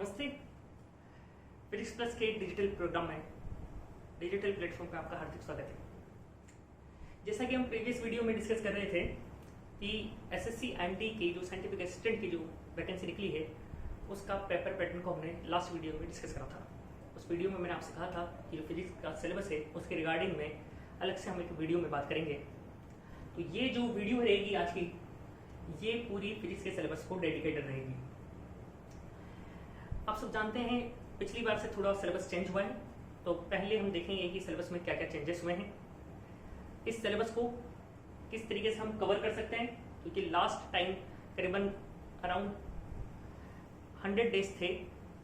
नमस्ते। Physics plus के digital programme में डिजिटल प्लेटफॉर्म पे आपका हार्दिक स्वागत है। जैसा कि हम प्रीवियस वीडियो में डिस्कस कर रहे थे कि एसएससी एमटी की जो साइंटिफिक असिस्टेंट की जो वैकेंसी निकली है उसका पेपर पैटर्न को हमने लास्ट वीडियो में डिस्कस करा था। उस वीडियो में मैंने आपसे कहा था कि जो फिजिक्स का सिलेबस है उसके रिगार्डिंग में अलग से हम एक वीडियो में बात करेंगे। तो ये जो वीडियो रहेगी आज की, ये पूरी फिजिक्स के सिलेबस को डेडिकेटेड रहेगी। आप सब जानते हैं पिछली बार से थोड़ा सिलेबस चेंज हुआ है, तो पहले हम देखेंगे कि सिलेबस में क्या क्या चेंजेस हुए हैं, इस सिलेबस को किस तरीके से हम कवर कर सकते हैं, क्योंकि लास्ट टाइम करीबन अराउंड 100 डेज थे,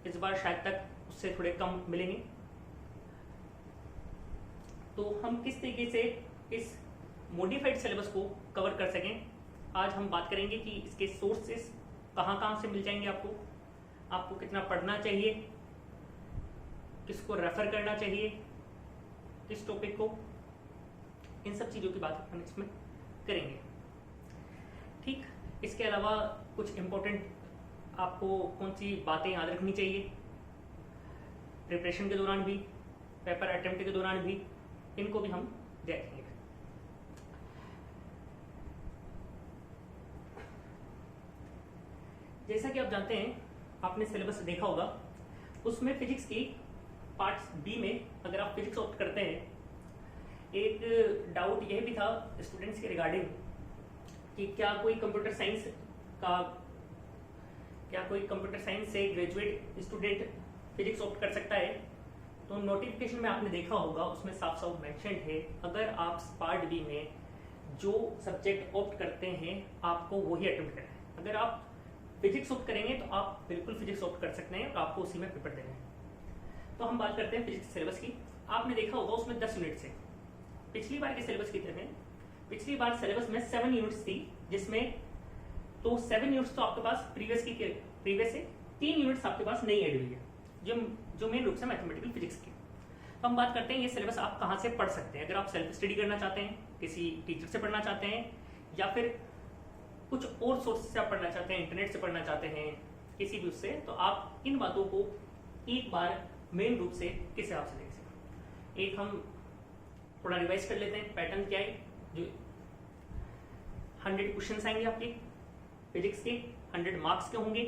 इस बार शायद तक उससे थोड़े कम मिलेंगे। तो हम किस तरीके से इस मॉडिफाइड सिलेबस को कवर कर सकें, आज हम बात करेंगे कि इसके सोर्सेस कहाँ से मिल जाएंगे, आपको कितना पढ़ना चाहिए, किसको रेफर करना चाहिए, किस टॉपिक को, इन सब चीज़ों की बात हम इसमें करेंगे। ठीक, इसके अलावा कुछ इम्पोर्टेंट आपको कौन सी बातें याद रखनी चाहिए प्रिपरेशन के दौरान भी, पेपर अटेम्प्ट के दौरान भी, इनको भी हम देखेंगे। जैसा कि आप जानते हैं, आपने सिलेबस देखा होगा, उसमें फिजिक्स की पार्ट बी में अगर आप फिजिक्स ऑप्ट करते हैं, एक डाउट यह भी था स्टूडेंट्स के रिगार्डिंग कि क्या कोई कंप्यूटर साइंस से ग्रेजुएट स्टूडेंट फिजिक्स ऑप्ट कर सकता है। तो नोटिफिकेशन में आपने देखा होगा, उसमें साफ साफ मेंशन है, अगर आप पार्ट बी में जो सब्जेक्ट ऑप्ट करते हैं आपको वही अटेम्प्ट करना है। अगर आप फिजिक्स ऑप्ट करेंगे तो आप बिल्कुल फिजिक्स ऑप्ट कर सकते हैं और आपको उसी में पेपर देना है। तो हम बात करते हैं फिजिक्स सिलेबस की। आपने देखा होगा उसमें 10 यूनिट्स है। पिछली बार के सिलेबस की तरह पिछली बार सिलेबस में 7 यूनिट्स थी, जिसमें तो 7 यूनिट्स तो आपके पास प्रीवियस से 3 यूनिट्स आपके पास नई ऐड हुई है, जो मेन रूप से मैथमेटिकल फिजिक्स की। तो हम बात करते हैं ये सिलेबस आप कहाँ से पढ़ सकते हैं। अगर आप सेल्फ स्टडी करना चाहते हैं, किसी टीचर से पढ़ना चाहते हैं, या फिर कुछ और सोर्स से आप पढ़ना चाहते हैं, इंटरनेट से पढ़ना चाहते हैं, किसी भी उससे, तो आप इन बातों को एक बार मेन रूप से किस हिसाब से देख सकते हैं। एक हम थोड़ा रिवाइज कर लेते हैं, पैटर्न क्या है। जो 100 क्वेश्चन आएंगे आपके फिजिक्स के, 100 मार्क्स के होंगे।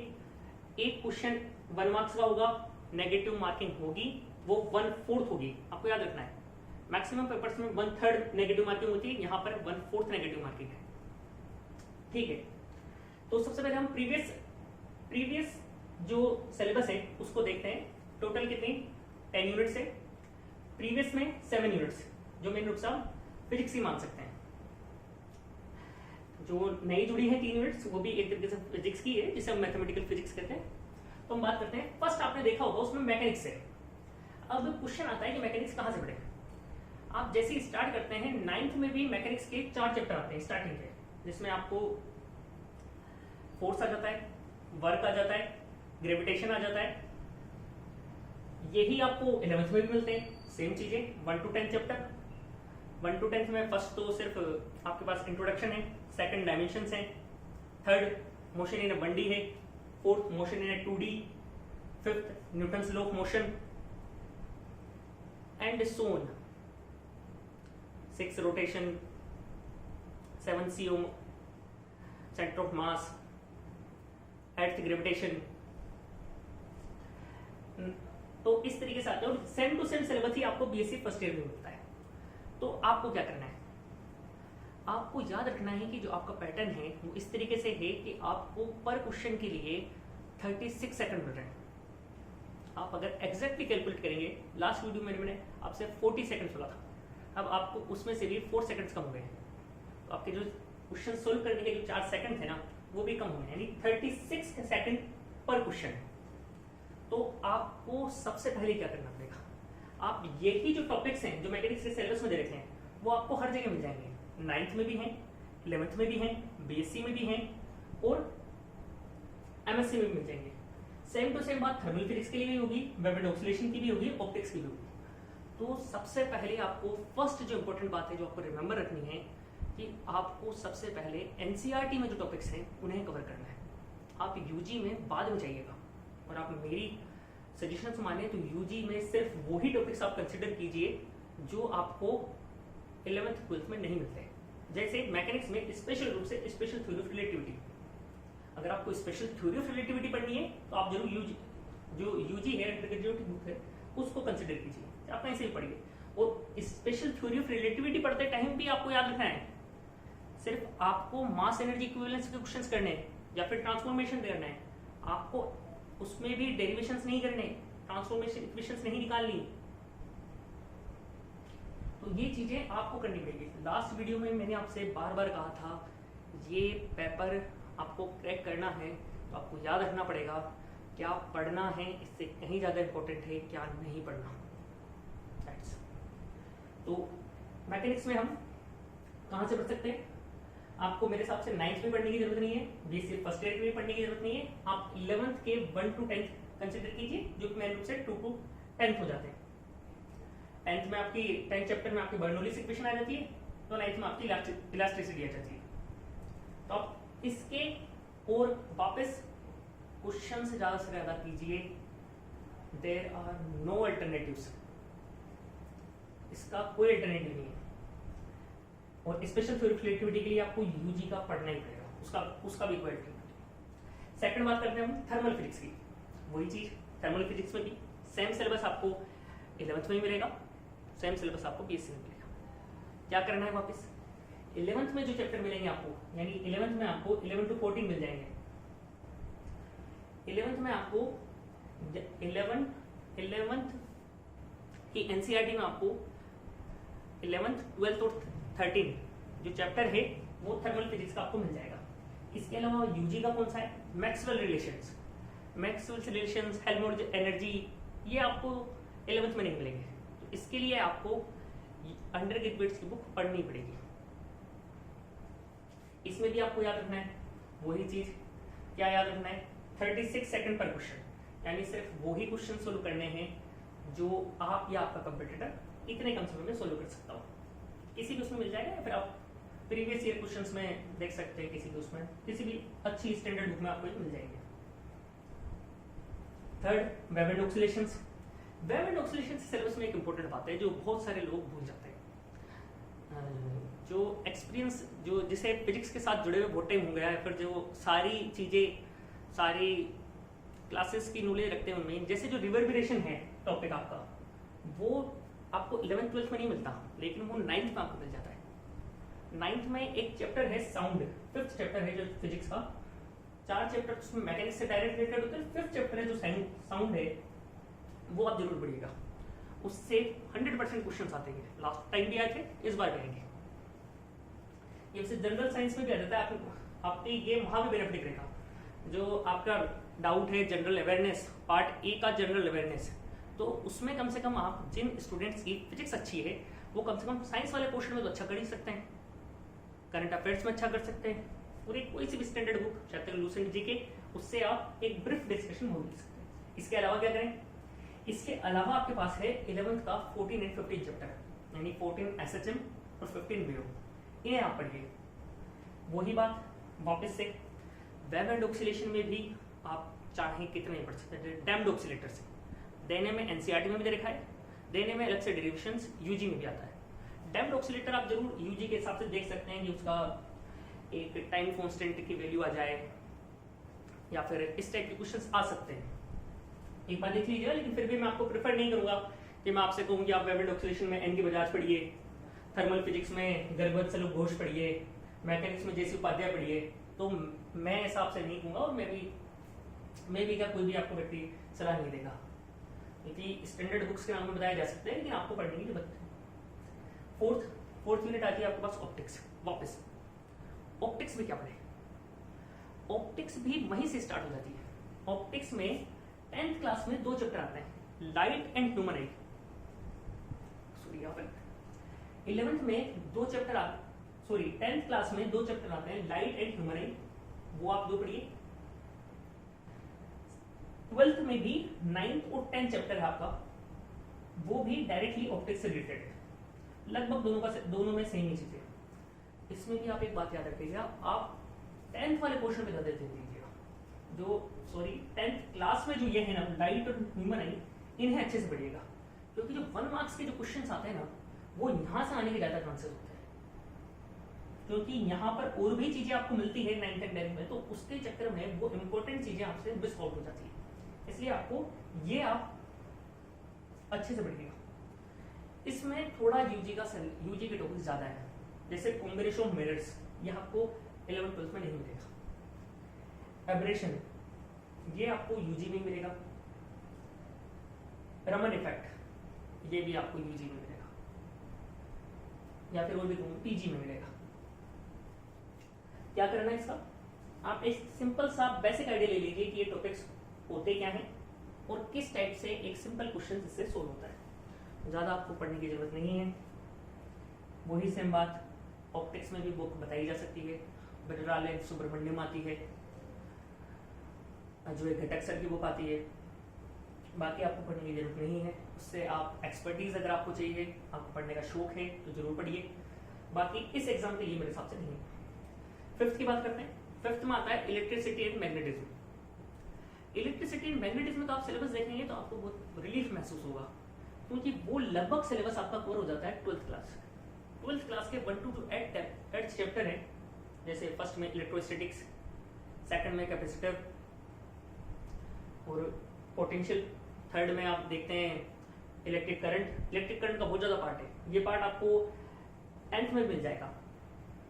एक क्वेश्चन 1 मार्क्स का होगा, नेगेटिव मार्किंग होगी, वो 1/4 होगी। आपको याद रखना है, मैक्सिमम पेपर्स में 1/3 नेगेटिव मार्किंग होती है, यहाँ पर 1/4 नेगेटिव मार्किंग है। ठीक है, तो सबसे पहले हम प्रीवियस जो सिलेबस है उसको देखते हैं। टोटल कितनी 10 यूनिट्स है, प्रीवियस में 7 यूनिट्स, जो मेन रूप से हम फिजिक्स ही मान सकते हैं। जो नई जुड़ी है 3 यूनिट्स, वो भी एक तरीके से फिजिक्स की है, जिसे हम मैथमेटिकल फिजिक्स कहते हैं। तो हम बात करते हैं, फर्स्ट आपने देखा होगा उसमें मैकेनिक्स है। अब क्वेश्चन आता है कि मैकेनिक्स कहां से पढ़ें। आप जैसे ही स्टार्ट करते हैं, 9th में भी मैकेनिक्स के 4 चैप्टर आते हैं स्टार्टिंग के, जिसमें आपको फोर्स आ जाता है, वर्क आ जाता है, ग्रेविटेशन आ जाता है। यही आपको 11th में भी मिलते हैं, सेम चीजें 1 to 10 चैप्टर। 1 to 10 में फर्स्ट तो सिर्फ आपके पास इंट्रोडक्शन है, सेकंड डायमेंशंस हैं, third motion in a 1D है, fourth motion in a 2D, fifth Newton's law of motion and so on, 6 rotation, 7 CO centre of mass, 8th gravitation. तो इस तरीके से आते हैं, और सेम टू सेम सिलेबस ही आपको बीएससी फर्स्ट ईयर में मिलता है। तो आपको क्या करना है, आपको याद रखना है कि जो आपका पैटर्न है वो इस तरीके से है कि आपको पर क्वेश्चन के लिए 36 सेकंड मिल रहे हैं। आप अगर एग्जैक्टली कैलकुलेट करेंगे, लास्ट वीडियो में मैंने आपसे 40 सेकंड बोला था, अब आपको उसमें से भी 4 सेकंड्स कम हो गए हैं। तो आपके जो क्वेश्चन सोल्व करने के जो 4 सेकंड थे ना, वो भी कम हो गए, यानी 36 सेकंड पर क्वेश्चन। तो आपको सबसे पहले क्या करना पड़ेगा, आप यही जो टॉपिक्स हैं जो मैकेनिक्स के सिलेबस में दे रखे हैं, वो आपको हर जगह मिल जाएंगे। 9th में भी हैं, 11th में भी हैं, बीएससी में भी हैं, और एमएससी में भी मिल जाएंगे। सेम टू सेम बात थर्मल फिजिक्स के लिए भी होगी, वेव ऑक्सीलेशन की भी होगी, ऑप्टिक्स की भी होगी। तो सबसे पहले आपको फर्स्ट जो इंपॉर्टेंट बात है जो आपको रिमेंबर रखनी है, कि आपको सबसे पहले एनसीईआरटी में जो टॉपिक्स हैं उन्हें कवर करना है। आप यूजी में बाद में जाइएगा, और आप मेरी सजेशंस माने तो यूजी में सिर्फ वही टॉपिक्स आप कंसिडर कीजिए जो आपको 11th 12th में नहीं मिलते। जैसे मैकेनिक्स में स्पेशल रूप से स्पेशल थ्योरी ऑफ रिलेटिविटी, अगर आपको स्पेशल थ्योरी ऑफ रिलेटिविटी पढ़नी है तो आप जरूर यूजी है अंडरग्रेजुएट बुक है उसको कंसिडर कीजिए, आप कहीं से भी पढ़िए। और स्पेशल थ्योरी ऑफ रिलेटिविटी पढ़ते टाइम भी आपको याद रखना है, सिर्फ आपको मास एनर्जी इक्विवेलेंस के क्वेश्चंस करने हैं या फिर ट्रांसफॉर्मेशन करना है, आपको उसमें भी डेरिवेशंस नहीं करने, ट्रांसफॉर्मेशन इक्वेशंस नहीं निकालनी। तो ये चीजें आपको करनी पड़ेगी। लास्ट वीडियो में मैंने आपसे बार बार कहा था ये पेपर आपको क्रैक करना है तो आपको याद रखना पड़ेगा क्या पढ़ना है, इससे कहीं ज़्यादा इंपॉर्टेंट है क्या नहीं पढ़ना। तो मैकेनिक्स में हम कहाँ से पढ़ सकते हैं? आपको मेरे हिसाब से 9th में पढ़ने की जरूरत नहीं है, बीएससी फर्स्ट ईयर में पढ़ने की जरूरत नहीं है। आप 11th के 1 to 10th कंसिडर कीजिए जो कि मेन रूप से 2 to 10th हो जाते हैं। 10th में आपकी 10th चैप्टर में आपकी बर्नौलीज इक्वेशन आ जाती है, तो 9th में आपकी इलास्टिसिटी आ जाती है। तो आप इसके और वापस क्वेश्चन से ज्यादा कीजिए। देयर आर नो अल्टरनेटिव्स, इसका कोई अल्टरनेटिव नहीं है। और स्पेशल थ्योरी ऑफ रिलेटिविटी के लिए आपको यूजी का पढ़ना ही पड़ेगा, उसका भी कोई अल्टरनेटिव। सेकंड बात करते हैं हम थर्मल फिजिक्स की। वही चीज थर्मल फिजिक्स में भी सेम सिलेबस आपको 11th में ही मिलेगा, सेम सिलेबस आपको बीएससी में मिलेगा। क्या करना है वापस 11th में जो चैप्टर मिलेंगे आपको, यानी 11th में आपको 11 to 14 मिल जाएंगे। 11th में आपको 11th की एनसीईआरटी में आपको 11th 12th और 13 जो चैप्टर है वो थर्मल फिजिक्स का आपको मिल जाएगा। इसके अलावा यूजी का कौन सा है? मैक्सवेल रिलेशंस, हेल्महोल्ट्ज एनर्जी, ये आपको 11th में नहीं मिलेंगे। तो इसके लिए आपको अंडर ग्रेजुएट्स की बुक पढ़नी पड़ेगी। इसमें भी आपको याद रखना है वही चीज। क्या याद रखना है? 36 सेकंड पर क्वेश्चन, यानी सिर्फ वही क्वेश्चन सोल्व करने हैं जो आप या आपका कंपटीटर इतने कम समय में सोल्व कर सकता हो। किसी भी उसमें मिल जाएगा या फिर आप प्रीवियस ईयर क्वेश्चंस में देख सकते हैं, किसी भी उसमें किसी भी अच्छी स्टैंडर्ड बुक में आपको मिल जाएंगे। Third wave and oscillations. Wave and oscillations syllabus में एक इंपॉर्टेंट बात है जो बहुत सारे लोग भूल जाते हैं। जो एक्सपीरियंस जो जिसे फिजिक्स के साथ जुड़े हुए बहुत टाइम हो गया है, फिर जो सारी चीजें सारी क्लासेस की नॉलेज रखते हैं उनमें, जैसे जो रिवर्बरेशन है टॉपिक आपका, वो आपको 11th 12th में नहीं मिलता, लेकिन वो 9th में आपको मिल जाता है। 9th में एक चैप्टर है साउंड, 5th चैप्टर है जो फिजिक्स का, 4 चैप्टर उसमें मैकेनिक्स से डायरेक्ट रिलेटेड होते हैं। 5th चैप्टर है जो साउंड है वो आप जरूर पढ़िएगा, उससे 100% क्वेश्चन आते हैं। लास्ट टाइम भी आए थे, इस बार भी आएंगे। ये वैसे जनरल साइंस में भी आ जाता है, आपके ये वहां भी बेनिफिट रहेगा। जो आपका डाउट है जनरल अवेयरनेस, पार्ट ए का जनरल अवेयरनेस, तो उसमें कम से कम आप जिन स्टूडेंट्स की फिजिक्स अच्छी है वो कम से कम साइंस वाले पोर्शन में तो अच्छा कर ही सकते हैं, करंट अफेयर्स में अच्छा कर सकते हैं, और एक कोई सी भी स्टैंडर्ड बुक चाहे लूसेंट जी के, उससे आप एक ब्रीफ डिस्कशन हो सकते हैं। इसके अलावा क्या करें? इसके अलावा आपके पास है 11th का 14 एंड 15 चैप्टर, यानी 14 एसएचएम और 15 बीओ, इन्हें आप पढ़िए। वही बात वापस से वेव एंड ऑक्सीलेशन में भी आप चाहे कितने ही पढ़ सकते हैं। डैम्ड ऑक्सीलेटर से देने में एनसीईआरटी में भी दे रखा है, देने में अलग से डेरिवेशंस यूजी में भी आता है। डैम्ड ऑक्सीलेटर आप जरूर यूजी के हिसाब से देख सकते हैं कि उसका एक टाइम कांस्टेंट की वैल्यू आ जाए या फिर इस टाइप के क्वेश्चंस आ सकते हैं, एक बार देख लीजिएगा। लेकिन फिर भी मैं आपको प्रेफर नहीं करूंगा कि मैं आपसे कहूँ कि आप वेव एंड ऑक्सीलेशन में एन के बजाज पढ़िए, थर्मल फिजिक्स में गर्गवत्सल घोष पढ़िए, मैकेनिक्स में जेसी उपाध्याय पढ़िए, तो मैं ऐसा आपसे नहीं कहूंगा। और मैं भी क्या कोई भी आपको व्यक्ति सलाह नहीं देगा, क्योंकि स्टैंडर्ड बुक्स के नाम में बताया जा सकते हैं, लेकिन आपको पढ़ने की जरूरत है। फोर्थ यूनिट आती है आपके पास ऑप्टिक्स। वापस ऑप्टिक्स में क्या पढ़े? ऑप्टिक्स भी वहीं से स्टार्ट हो जाती है। ऑप्टिक्स में 10th क्लास में 2 चैप्टर आते हैं, light and human I. Sorry, यहाँ पर 11th में 2 चैप्टर 10th क्लास में 2 चैप्टर आते हैं, लाइट एंड ह्यूमन आई, वो आप 2 पढ़िए। 12th में भी 9th और 10th चैप्टर है आपका, वो भी डायरेक्टली ऑप्टिक्स से रिलेटेड है। लगभग दोनों में सेम ही चीज है। इसमें भी आप एक बात याद रखिएगा, आप 10th वाले पोर्शन पे ज्यादा ध्यान दीजिएगा। जो 10th क्लास में जो ये है ना लाइट और न्यूमन इन्हें अच्छे से पढ़िएगा, क्योंकि जो 1 मार्क्स के जो क्वेश्चंस आते हैं ना वो यहाँ से आने के ज़्यादा चांसेस होते हैं, क्योंकि यहाँ पर और भी चीज़ें आपको मिलती है 9th एंड 10th में, तो उसके चक्कर में वो इंपॉर्टेंट चीज़ें आपसे मिस आउट हो जाती है। इसलिए आपको ये आप अच्छे से पढ़िएगा। इसमें थोड़ा यूजी के टॉपिक ज़्यादा है, जैसे कॉम्बिनेशन ऑफ मिरर्स, ये आपको 11th 12th में नहीं मिलेगा। एब्रेशन ये आपको यूजी में मिलेगा। रमन इफेक्ट ये भी आपको यूजी में मिलेगा, या फिर वो भी पीजी में मिलेगा। क्या करना है इसका, आप एक सिंपल सा बेसिक आइडिया ले लीजिए कि ये टॉपिक्स होते क्या हैं और किस टाइप से एक सिंपल क्वेश्चन इससे सोल्व होता है। ज़्यादा आपको पढ़ने की जरूरत नहीं है। वही सेम बात ऑप्टिक्स में भी बुक बताई जा सकती है, बजराल सुब्रमण्यम आती है, जो एक घटक सर की बुक आती है। बाकी आपको पढ़ने की जरूरत नहीं है, उससे आप एक्सपर्टीज अगर आपको चाहिए, आपको पढ़ने का शौक है तो जरूर पढ़िए। बाकी इस एग्जाम के लिए मेरे हिसाब से नहीं है। 5th की बात करते हैं। 5th में आता है electricity and magnetism. Electricity and magnetism का आप सिलेबस देखेंगे तो आपको बहुत रिलीफ महसूस होगा, क्योंकि वो लगभग सिलेबस आपका कवर हो जाता है 12th क्लास। 12th क्लास के 1 to 8 चैप्टर है, जैसे फर्स्ट में इलेक्ट्रोस्टैटिक्स, सेकंड में कैपेसिटर और पोटेंशियल, थर्ड में आप देखते हैं इलेक्ट्रिक करंट। इलेक्ट्रिक करंट का बहुत ज़्यादा पार्ट है, ये पार्ट आपको 10th में मिल जाएगा।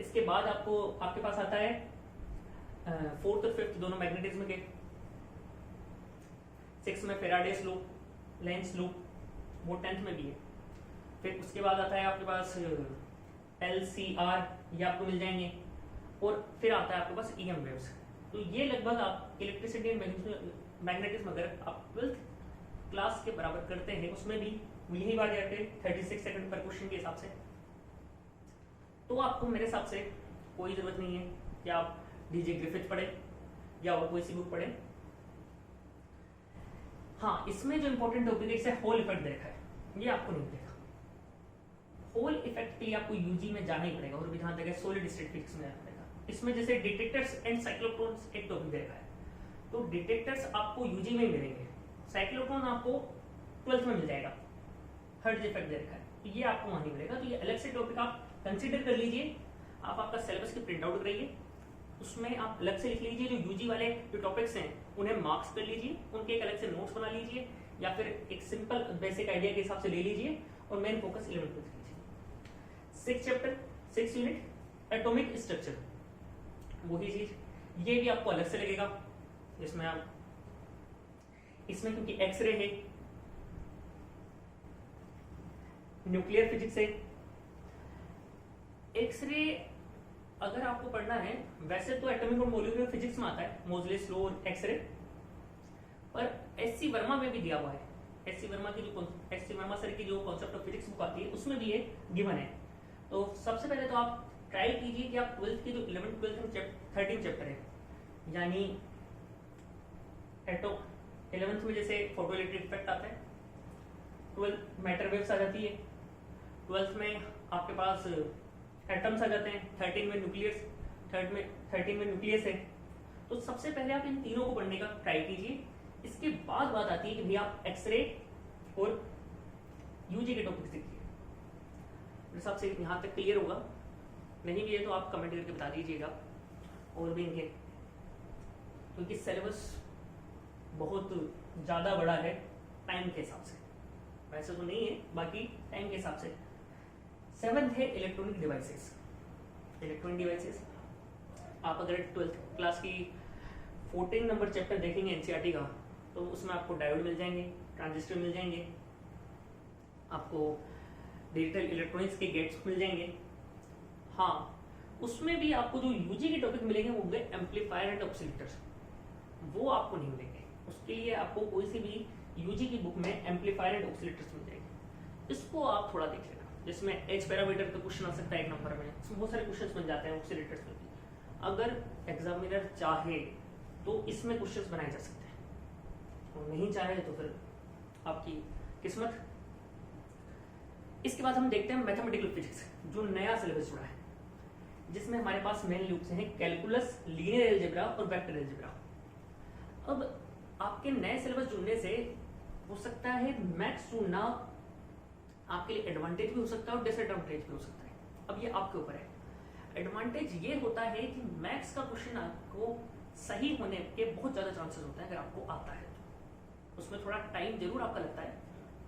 इसके बाद आपके पास आता है 4th और 5th दोनों मैग्नेटिज्म के। 6th में फेराडेस लॉ, लेंस लॉ, वो 10th में भी है। फिर उसके बाद आता है आपके पास LCR, ये आपको मिल जाएंगे, और फिर आता है आपके पास EM वेव्स। तो ये लगभग आप इलेक्ट्रिसिटी एंड मैग्नेटिज्म अगर आप 12th क्लास के बराबर करते हैं, उसमें भी यही बात आते हैं 36 सेकंड पर क्वेश्चन के हिसाब से। तो आपको मेरे हिसाब से कोई जरूरत नहीं है कि आप डीजे ग्रिफिथ पढ़े या और कोई सी बुक पढ़े। हाँ, इसमें जो इंपॉर्टेंट टॉपिक है इसे होल इफेक्ट देखा है, ये आपको नहीं देखा। होल इफेक्ट के लिए आपको यूजी में जाना ही पड़ेगा, और भी जहां तक है सॉलिड स्टेट फिजिक्स में जाना पड़ेगा। इसमें जैसे डिटेक्टर्स एंड साइक्लोट्रॉन्स एक टॉपिक देखा है, तो डिटेक्टर्स आपको यूजी में ही मिलेंगे, साइक्लोट्रॉन आपको 12th में मिल जाएगा। हर्ट्ज इफेक्ट देखा है, तो ये आपको वहां नहीं मिलेगा। तो ये अलग से टॉपिक आप कंसीडर कर लीजिए। आप आपका सिलेबस की प्रिंट आउट कराइए, उसमें आप अलग से लिख लीजिए जो यूजी वाले जो टॉपिक्स हैं उन्हें मार्क्स कर लीजिए, उनके एक अलग से नोट्स बना लीजिए, या फिर एक सिंपल बेसिक आइडिया के हिसाब से ले लीजिए, और मेन फोकस 11th में कीजिए। 6 चैप्टर 6 यूनिट एटॉमिक स्ट्रक्चर, वही चीज ये भी आपको अलग से लगेगा, जिसमें आप इसमें क्योंकि एक्सरे है, न्यूक्लियर फिजिक्स है। एक्सरे अगर आपको पढ़ना है, वैसे तो एटॉमिक और मॉलिक्यूलर फिजिक्स में आता है, मोजलेस लॉ और एक्सरे, पर एससी वर्मा में भी दिया हुआ है। एससी वर्मा सर की जो कॉन्सेप्ट ऑफ फिजिक्स बुक आती है उसमें भी ये गिवन है। तो सबसे पहले तो आप ट्राई कीजिए कि आप 12th की जो 11th 12th 13 चैप्टर है, यानी 11th में जैसे फोटो इलेक्ट्रिक इफेक्ट आता है, 12th मैटर वेव्स आ जाती है, 12th में आपके पास एटम्स आ जाते हैं, 13 में न्यूक्लियस, 13 में न्यूक्लियस है। तो सबसे पहले आप इन तीनों को पढ़ने का ट्राई कीजिए। इसके बाद बात आती है कि भैया आप एक्सरे और यूजी के टॉपिक सीखिए। मेरे हिसाब से यहाँ तक क्लियर होगा, नहीं भी है तो आप कमेंट करके बता दीजिएगा। और भी इनके क्योंकि सिलेबस बहुत ज़्यादा बड़ा है टाइम के हिसाब से, वैसे तो नहीं है, बाकी टाइम के हिसाब से। 7th है इलेक्ट्रॉनिक डिवाइसेस। इलेक्ट्रॉनिक डिवाइसेस आप अगर 12th क्लास की 14 नंबर चैप्टर देखेंगे एनसीईआरटी का, तो उसमें आपको डायोड मिल जाएंगे, ट्रांजिस्टर मिल जाएंगे, आपको डिजिटल इलेक्ट्रॉनिक्स के गेट्स मिल जाएंगे। हाँ, उसमें भी आपको जो यूजी के टॉपिक मिलेंगे वो होंगे एम्पलीफायर एंड ऑक्सीलेटर्स, वो आपको नहीं मिलेंगे। उसके लिए आपको कोई सी भी यूजी की बुक में एम्पलीफायर एंड ऑक्सीलेटर्स मिल जाएंगे, इसको आप थोड़ा देख लेना। जिसमें एच पैरामीटर का क्वेश्चन आ सकता है 1 नंबर में, इसमें बहुत सारे क्वेश्चंस बन जाते हैं ऑक्सीलेटर्स में भी। अगर एग्जामिनर चाहे तो इसमें क्वेश्चंस बनाए जा सकते हैं, और नहीं चाहे तो फिर आपकी किस्मत। इसके बाद हम देखते हैं मैथमेटिकल फिजिक्स, जो नया सिलेबस जुड़ा है, जिसमें हमारे पास मेन रूप से है कैलकुलस, लीनियर अलजेब्रा और वेक्टर अलजेब्रा। अब आपके नए सिलेबस जुड़ने से हो सकता है मैथ्स जुड़ना आपके लिए एडवांटेज भी हो सकता है और डिसएडवांटेज भी हो सकता है। अब ये आपके ऊपर है। एडवांटेज ये होता है कि मैथ्स का क्वेश्चन आपको सही होने के बहुत ज्यादा चांसेस होता है अगर आपको आता है तो। उसमें थोड़ा टाइम जरूर आपका लगता है,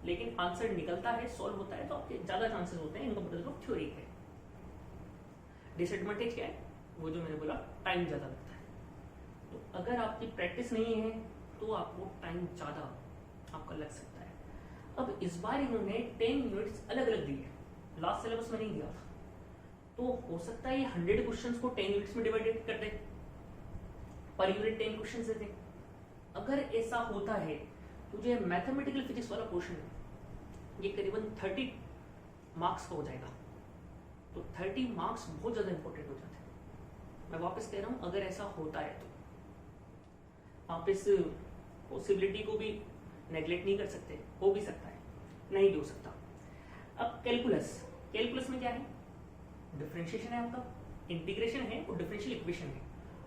लेकिन आंसर निकलता है, सॉल्व होता है, तो आपके ज्यादा चांसेस होते हैं इनका मतलब थ्योरी है। डिसएडवांटेज क्या है? वो जो मैंने बोला, टाइम ज्यादा लगता है। तो अगर आपकी प्रैक्टिस नहीं है तो आपको टाइम ज्यादा आपका लग सकता है। अब इस बार इन्होंने 10 यूनिट्स अलग अलग दिए, लास्ट सिलेबस में नहीं दिया था। तो हो सकता है ये 100 क्वेश्चंस को 10 यूनिट्स में डिवाइडेड कर दे, पर यूनिट 10 क्वेश्चंस देते। अगर ऐसा होता है तो जो मैथमेटिकल फिजिक्स वाला क्वेश्चन है ये करीबन 30 मार्क्स का हो जाएगा। तो 30 मार्क्स बहुत ज्यादा इंपॉर्टेंट हो जाते हैं। मैं वापस कह रहा हूं, अगर ऐसा होता है तो आप इस पॉसिबिलिटी को भी नेग्लेक्ट नहीं कर सकते। हो भी सकता है, नहीं भी हो सकता। अब कैलकुलस में क्या है? डिफरेंशिएशन है आपका, इंटीग्रेशन है और डिफरेंशियल इक्वेशन है।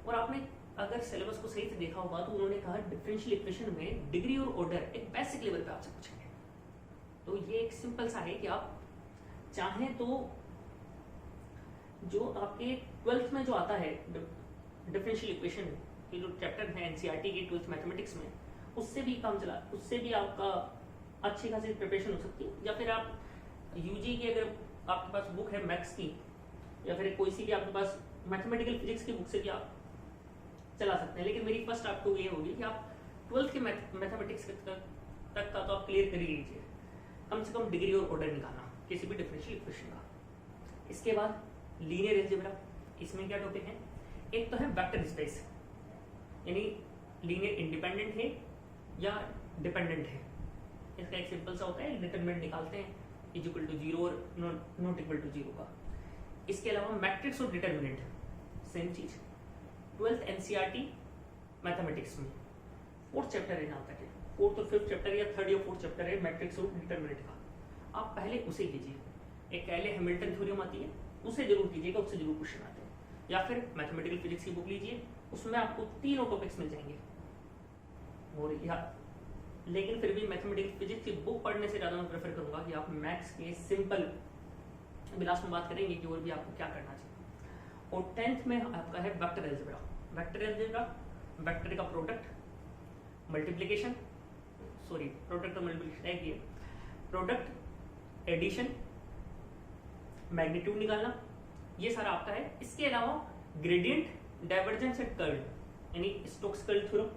और आपने अगर सिलेबस को सही से देखा होगा तो उन्होंने कहा डिफरेंशियल इक्वेशन में डिग्री और ऑर्डर एक बेसिक लेवल पे आपसे पूछेंगे। तो ये एक सिंपल सा है कि आप चाहें तो जो आपके 12th में जो आता है डिफरेंशियल इक्वेशन के जो चैप्टर है एनसीईआरटी के 12th मैथमेटिक्स में, उससे भी काम चला, उससे भी आपका अच्छी खासी प्रिपरेशन हो सकती है। या फिर आप यूजी की अगर आपके पास बुक है मैथ्स की, या फिर कोई सी भी आपके पास मैथमेटिकल फिजिक्स की बुक से भी आप चला सकते हैं। लेकिन मेरी फर्स्ट आपको ये होगी कि आप 12th के मैथमेटिक्स तक का तो आप क्लियर कर ही लीजिए, कम से कम डिग्री और ऑर्डर निकालना किसी भी डिफरेंशियल इक्वेशन का। इसके बाद लीनियर अलजेब्रा, इसमें क्या टॉपिक है? एक तो है वेक्टर स्पेस, यानी लीनियर इंडिपेंडेंट है या डिपेंडेंट है। इसका एक सिंपल सा होता है, डिटरमिनेंट निकालते हैं इज इक्वल टू 0 और नॉट इक्वल टू 0 का। इसके अलावा मैट्रिक्स और डिटरमिनेंट, सेम चीज 12th एनसीईआरटी मैथमेटिक्स में 4th चैप्टर है, जहां तक है 4th और 5th चैप्टर या 3rd या 4th चैप्टर है मैट्रिक्स और डिटरमिनेंट का। आप पहले उसे कीजिए। एक कैले हैमिल्टन थ्योरम आती है, उसे जरूर कीजिएगा, उससे जरूर क्वेश्चन आते हैं। या फिर मैथमेटिकल फिजिक्स की बुक लीजिए, उसमें आपको तीनों टॉपिक्स मिल जाएंगे। और लेकिन फिर भी मैथमेटिकल फिजिक्स की बुक पढ़ने से ज्यादा मैं प्रेफर करूंगा कि आप मैथ्स के सिंपल, लास्ट में बात करेंगे कि और भी आपको क्या करना चाहिए। और 10th में आपका है वेक्टर अलजेब्रा। वेक्टर का प्रोडक्ट, मल्टीप्लिकेशन, प्रोडक्ट और मल्टीप्लिकेशन एक ही है, प्रोडक्ट, एडिशन, मैग्नीट्यूड निकालना, ये सारा आपका है। इसके अलावा ग्रेडियंट, डाइवर्जेंस एंड कर्ल, यानी Stokes curl theorem,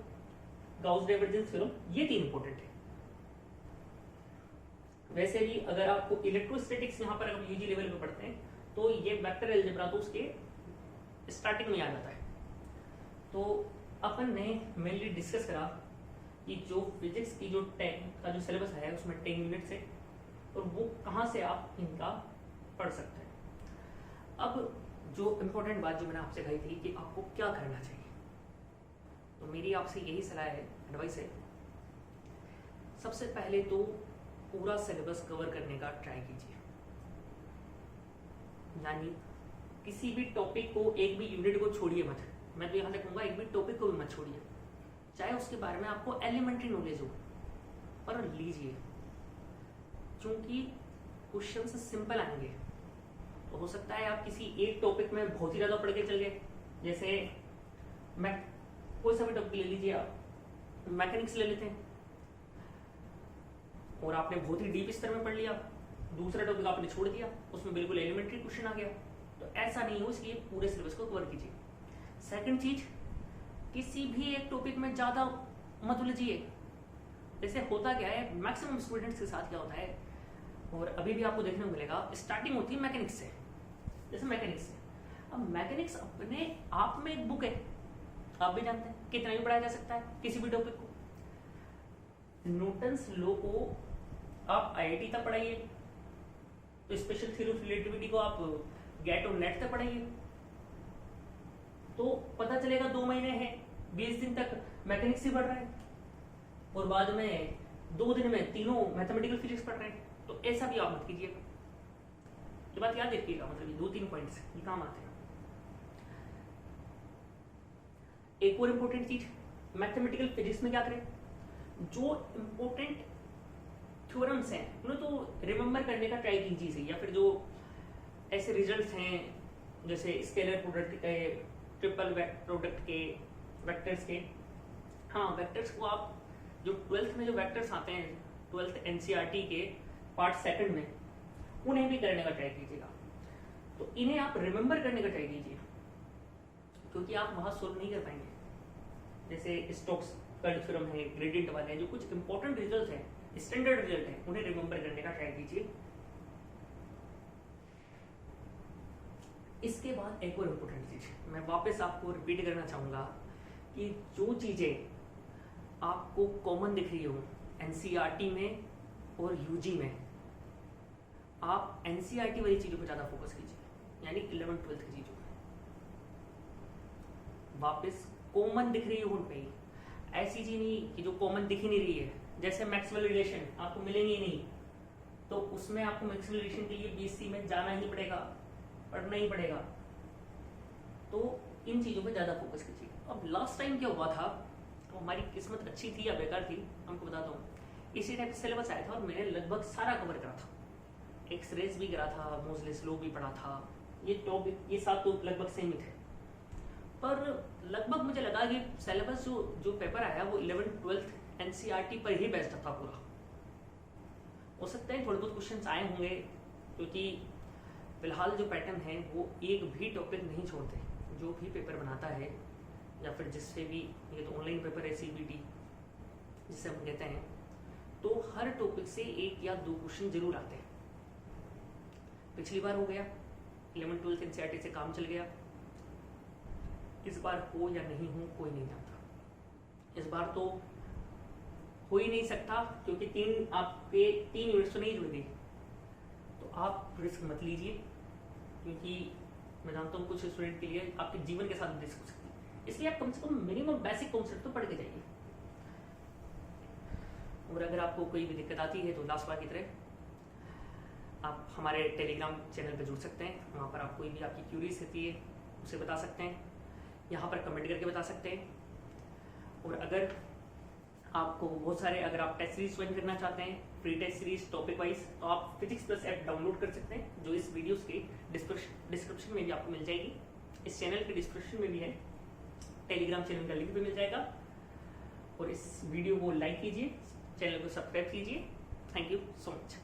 Gauss divergence theorem, ये 3 इंपॉर्टेंट है। वैसे भी अगर आपको इलेक्ट्रोस्टैटिक्स यहाँ पर अगर यूजी लेवल पे पढ़ते हैं तो ये वेक्टर अलजेब्रा तो उसके स्टार्टिंग में आ जाता है। तो अपन ने मेनली डिस्कस करा कि जो फिजिक्स की जो 10 का जो सिलेबस है उसमें 10 यूनिट्स है और वो कहाँ से आप इनका पढ़ सकते हैं। अब जो इम्पोर्टेंट बात जो मैंने आपसे कही थी कि आपको क्या करना चाहिए, तो मेरी आपसे यही सलाह है, एडवाइस है, सबसे पहले तो पूरा सिलेबस कवर करने का ट्राई कीजिए। यानी किसी भी टॉपिक को, एक भी यूनिट को छोड़िए मत। मैं तो यहाँ तक कहूँगा एक भी टॉपिक को भी मत छोड़िए, चाहे उसके बारे में आपको एलिमेंट्री नॉलेज हो, पर लीजिए, क्योंकि क्वेश्चन सिंपल आएंगे। तो हो सकता है आप किसी एक टॉपिक में बहुत ही ज्यादा पढ़ के चल गए, जैसे मैं कोई सा भी टॉपिक ले लीजिए, आप मैकेनिक्स ले लेते हैं और आपने बहुत ही डीप स्तर में पढ़ लिया, दूसरा टॉपिक आपने छोड़ दिया, उसमें बिल्कुल एलिमेंट्री क्वेश्चन आ गया। तो ऐसा नहीं हो, इसलिए पूरे सिलेबस को कवर कीजिए। सेकंड चीज, किसी भी एक टॉपिक में ज्यादा मत उलझिए। जैसे होता क्या है मैक्सिमम स्टूडेंट्स के साथ क्या होता है, और अभी भी आपको देखने को मिलेगा, स्टार्टिंग होती है मैकेनिक्स से। जैसे मैकेनिक्स से, अब मैकेनिक्स अपने आप में एक बुक है, आप भी जानते हैं, कितना भी पढ़ाया जा सकता है किसी भी टॉपिक को। न्यूटन्स लॉ को आप आईआईटी तक पढ़ाइए, तो स्पेशल थ्योरी ऑफ रिलेटिविटी को आप गेट और नेट तक पढ़ाइए, तो पता चलेगा 2 महीने हैं 20 दिन तक मैकेनिक्स ही पढ़ रहे हैं और बाद में 2 दिन में तीनों मैथमेटिकल फिजिक्स पढ़ रहे हैं। तो ऐसा भी आप मत कीजिएगा। ये बात याद रखिएगा, मतलब ये 2-3 पॉइंट्स ये काम आते हैं। एक और इंपॉर्टेंट चीज, मैथमेटिकल फिजिक्स में क्या करें, जो इम्पोर्टेंट थ्योरम्स हैं उन्हें तो रिमेंबर करने का ट्राई कीजिए, या फिर जो ऐसे रिजल्ट्स हैं जैसे स्केलर प्रोडक्ट के, ट्रिपल प्रोडक्ट के, वेक्टर्स के, हाँ वेक्टर्स को आप जो 12th में जो वेक्टर्स आते हैं 12th NCERT के पार्ट सेकंड में, उन्हें भी करने का ट्राई कीजिएगा। तो इन्हें आप रिमेंबर करने का ट्राई कीजिए, क्योंकि आप वहां सोल्व नहीं कर पाएंगे। जैसे स्टोक्स का थ्योरम है, ग्रेडियंट वाले हैं, जो कुछ इंपॉर्टेंट रिजल्ट हैं, स्टैंडर्ड रिजल्ट है, उन्हें रिमेंबर करने का ट्राई कीजिए। इसके बाद एक और इम्पोर्टेंट चीज मैं वापस आपको रिपीट करना चाहूंगा कि जो चीजें आपको कॉमन दिख रही हो NCERT में और UG में, आप NCERT वाली चीजों पर ज्यादा फोकस कीजिए, यानी 11th 12th की चीजों में वापस कॉमन दिख रही हो उन पे ही। ऐसी चीज नहीं कि जो कॉमन दिख ही नहीं रही है, जैसे मैक्सवेल रिलेशन आपको मिलेंगे ही नहीं, तो उसमें आपको मैक्सवेल रिलेशन के लिए BSc में जाना ही पड़ेगा, पढ़ना ही पड़ेगा। तो इन चीजों पे ज्यादा फोकस कीजिए। अब लास्ट टाइम क्या हुआ था, तो हमारी किस्मत अच्छी थी या बेकार थी हमको बताता हूँ, इसी टाइप से सिलेबस आया था और मैंने लगभग सारा कवर करा था, एक्सरेज भी करा था, मोजलेस लॉ भी पढ़ा था, ये टॉपिक ये 7 तो लगभग सेम ही थे। पर लगभग मुझे लगा कि सिलेबस जो पेपर आया वो 11th 12th NCERT पर ही बेस्ड था पूरा। हो सकता है थोड़े बहुत क्वेश्चंस आए होंगे, क्योंकि फिलहाल जो पैटर्न है वो एक भी टॉपिक नहीं छोड़ते। जो भी पेपर बनाता है या फिर जिससे भी, ये तो ऑनलाइन पेपर है CBT जिसे हम कहते हैं, तो हर टॉपिक से 1 या 2 क्वेश्चन जरूर आते हैं। पिछली बार हो गया, 11th 12th NCERT से काम चल गया। इस बार हो या नहीं हो कोई नहीं जानता। इस बार तो हो ही नहीं सकता, क्योंकि 3 यूनिट्स तो नहीं जुड़ गई। तो आप रिस्क मत लीजिए, क्योंकि मैं जानता हूँ कुछ स्टूडेंट के लिए आपके जीवन के साथ रिस्क हो सकती है, इसलिए आप कम से कम मिनिमम बेसिक कॉन्सेप्ट तो पढ़ के जाइए। और अगर आपको कोई भी दिक्कत आती है तो लास्ट बार की तरह आप हमारे टेलीग्राम चैनल पर जुड़ सकते हैं। वहाँ पर आप कोई भी आपकी क्यूरीज रहती है उसे बता सकते हैं, यहाँ पर कमेंट करके बता सकते हैं। और अगर आपको बहुत सारे, अगर आप टेस्ट सीरीज ज्वाइन करना चाहते हैं, free test series topic wise, तो आप फिजिक्स प्लस ऐप डाउनलोड कर सकते हैं, जो इस वीडियोस के डिस्क्रिप्शन में भी आपको मिल जाएगी। इस चैनल के डिस्क्रिप्शन में भी है, टेलीग्राम चैनल का लिंक भी मिल जाएगा। और इस वीडियो को लाइक कीजिए, चैनल को सब्सक्राइब कीजिए। Thank you so much.